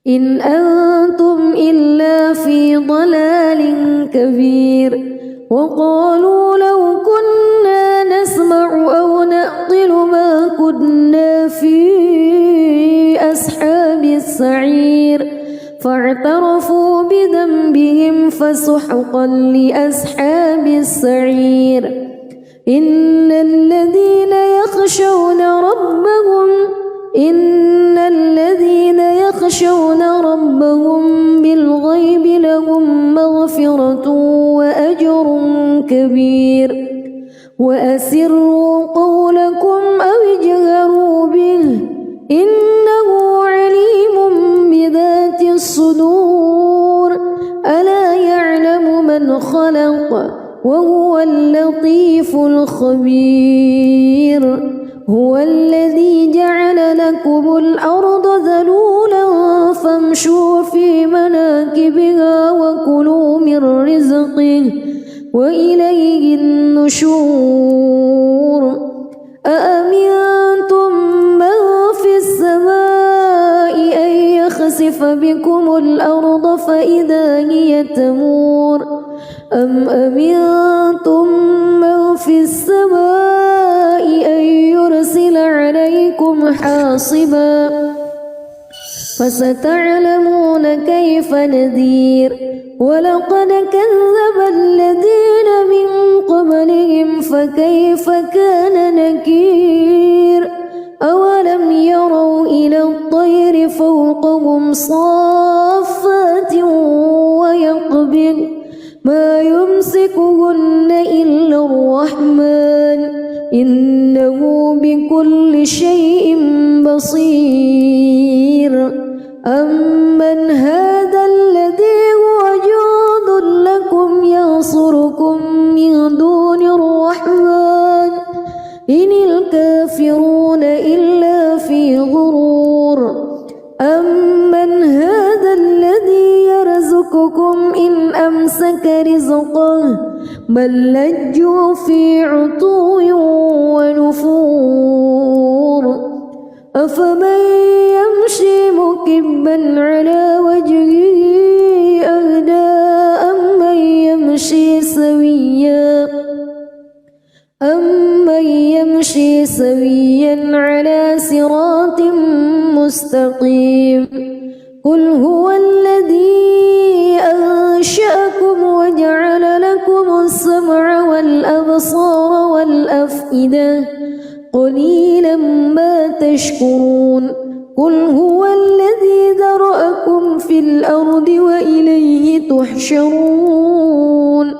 إن أنتم إلا في ضلال كبير وقالوا لو كنا نسمع أو نعقل ما كنا في أصحاب السعير فاعترفوا بذنبهم فسحقا لأصحاب السعير إن الذين يخشون ربهم بالغيب لهم مغفرة وأجر كبير وأسروا قولكم أو اجهروا به إنه عليم بذات الصدور ألا يعلم من خلق وهو اللطيف الخبير هو الذي جعل لكم الأرض ذلولا فامشوا في مناكبها وكلوا من رزقه وإليه النشور أأمنتم من في السماء أن يخسف بكم الأرض فإذا هي تمور أم أمنتم من في السماء أن يرسل عليكم حاصبا فستعلمون كيف نذير ولقد كذب الذين من قبلهم فكيف كان نكير أولم يروا إلى الطير فوقهم صافات ويقبض ما يمسكهن إلا الرحمن إنه بكل شيء بصير أمن هذا الذي هو جند لكم ينصركم من دون إن الكافرون إلا في غرور أمن هذا الذي يرزقكم إن أمسك رزقه بل لجوا في عتو ونفور أفمن يمشي مكبا على وجهه أهدى أمن يمشي سويا على صراط مستقيم قل هو الذي أنشأكم وجعل لكم السمع والأبصار والأفئدة قليلا ما تشكرون قل هو الذي ذرأكم في الأرض وإليه تحشرون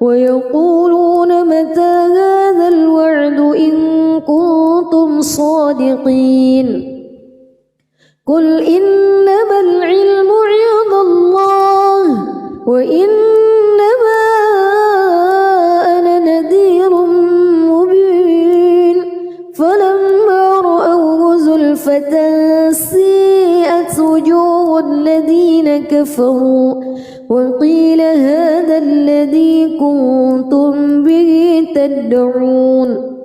ويقولون متى هذا الوعد إن كنتم صادقين قل إنما العلم عند الله وإنما أنا نذير مبين فلما رأوه زلفة سيئت وجوه الذين كفروا وقيل هذا الذي كنتم به تدعون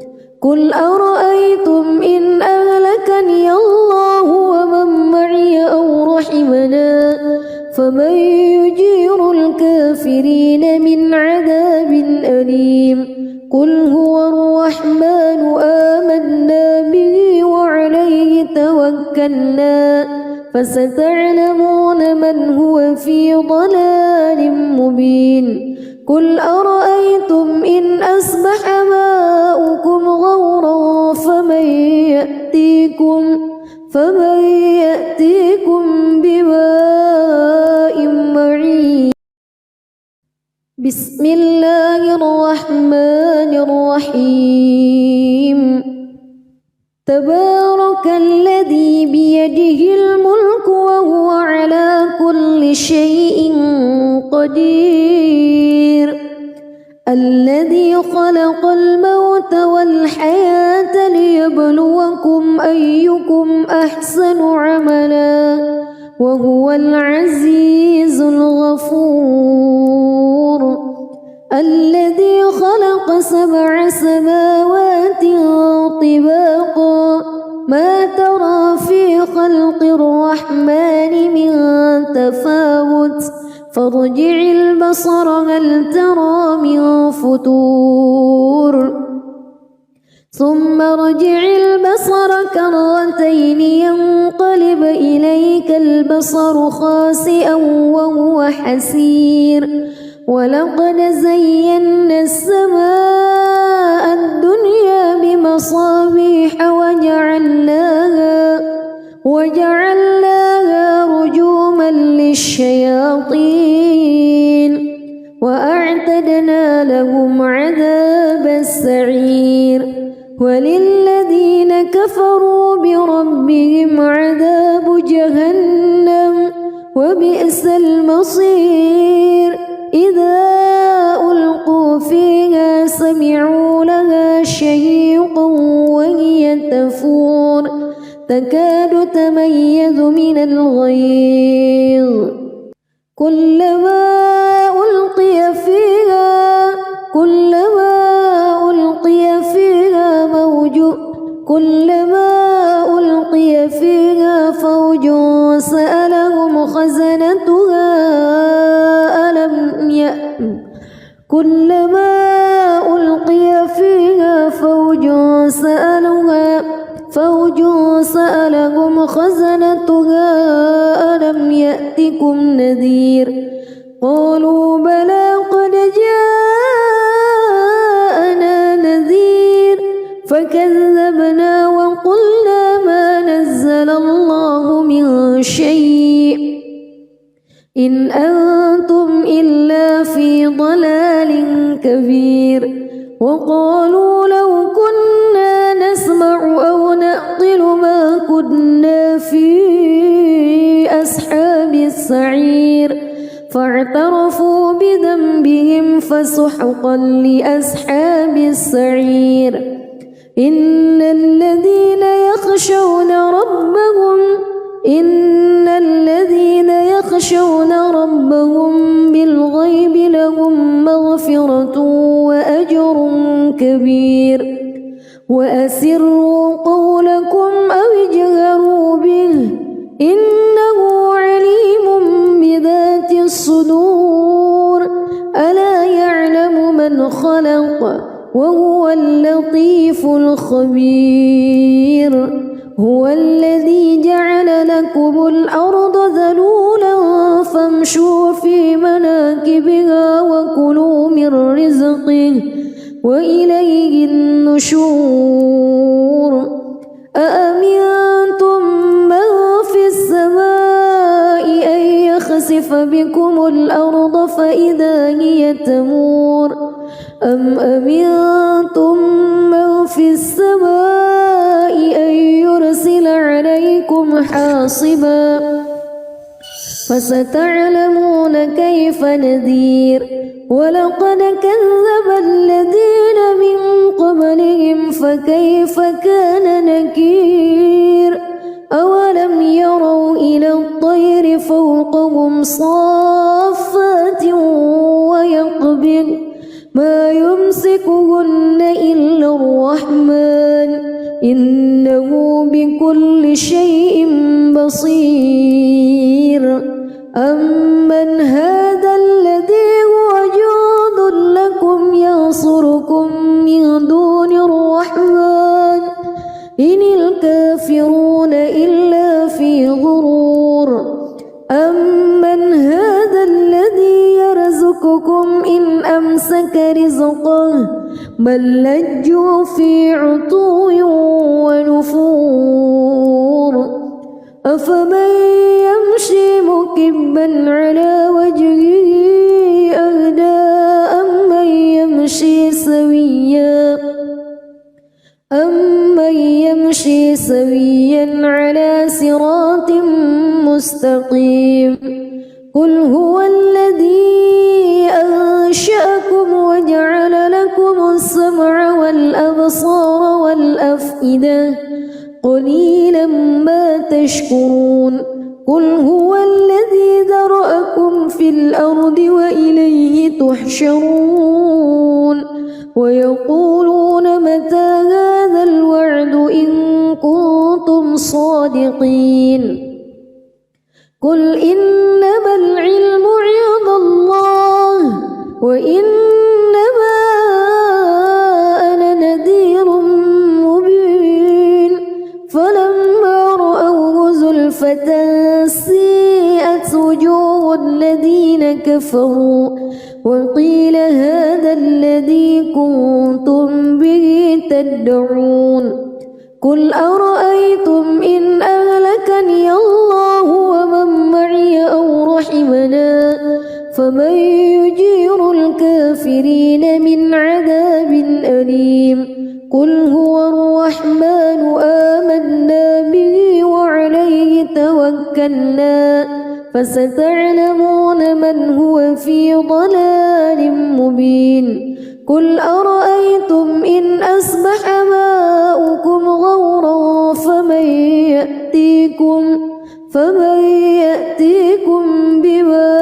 قل أرأيتم إن أهلكني الله ومن معي أو رحمنا فمن يجير الكافرين من عذاب أليم قل هو الرحمن آمنا به وعليه توكلنا فستعلمون من هو في ضلال مبين قل أرأيتم إن أصبح ماؤكم غورا فمن يأتيكم بماء معين بسم الله الرحمن الرحيم تبارك الذي بيده الملك وهو على كل شيء قدير الذي خلق الموت والحياة ليبلوكم أيكم أحسن عملا وهو العزيز الغفور الذي خلق 7 سماوات طباقا ما ترى في خلق الرحمن من تفاوت فارجع البصر هل ترى من فتور ثم ارجع البصر كرتين ينقلب إليك البصر خاسئا وهو حسير ولقد زينا السماء الدنيا بمصابيح وجعلناها رجوما للشياطين وأعتدنا لهم عذاب السعير وللذين كفروا بربهم عذاب جهنم وبئس المصير إذا ألقوا فيها سمعوا لها شهيقا وهي تفور تكاد تميز من الغيظ كلما ألقي فيها فوج سألهم خزنتها كلما ألقي فيها فوج سألهم خزنتها ألم يأتكم نذير قالوا بلى قد جاءنا نذير فكذبنا وقلنا ما نزل الله من شيء إن أنتم إلا في ضلال كبير وقالوا لو كنا نسمع أو نعقل ما كنا في أصحاب السعير فاعترفوا بذنبهم فسحقا لأصحاب السعير إن الذين يخشون ربهم بالغيب لهم مغفرة وأجر كبير وأسروا قولكم أو اجهروا به إنه عليم بذات الصدور ألا يعلم من خلق وهو اللطيف الخبير هو الذي جعل لكم الأرض ذلولا فامشوا في مناكبها وكلوا من رزقه وإليه النشور أأمنتم من في السماء أن يخسف بكم الأرض فإذا هي تمور أم أمنتم من في السماء أن يرسل عليكم حاصبا فستعلمون كيف نذير ولقد كذب الذين من قبلهم فكيف كان نكير أولم يروا إلى الطير فوقهم صافات ويقبض ما يمسكهن إلا الرحمن إنه بكل شيء بصير أمن هذا الذي هو جند لكم ينصركم من دون الرحمن إن الكافرون إلا في غرور أمن هذا الذي يرزقكم إن أمسك رزقه بل لجوا في عتو ونفور أفمن يمشي مكبا على وجهه أهدى أمن يمشي سويا على صراط مستقيم قل هو الذي أنشأكم وجعل لكم السمع والأبصار والأفئدة قليلا ما تشكرون قل هو الذي ذرأكم في الأرض وإليه تحشرون ويقولون متى هذا الوعد إن كنتم صادقين قل إنما العلم عند الله وإنما أنا نذير مبين فلما رأوه زلفة سيئت وجوه الذين كفروا وقيل هذا الذي كنتم به تدعون قل أرأيتم إن أهلكني الله ومن معي أو رحمنا فمن يجير الكافرين من عذاب أليم قل هو الرحمن آمنا به وعليه توكلنا فستعلمون من هو في ضلال مبين قل أرأيتم إن أصبح ماؤكم غورا فمن يأتيكم بماء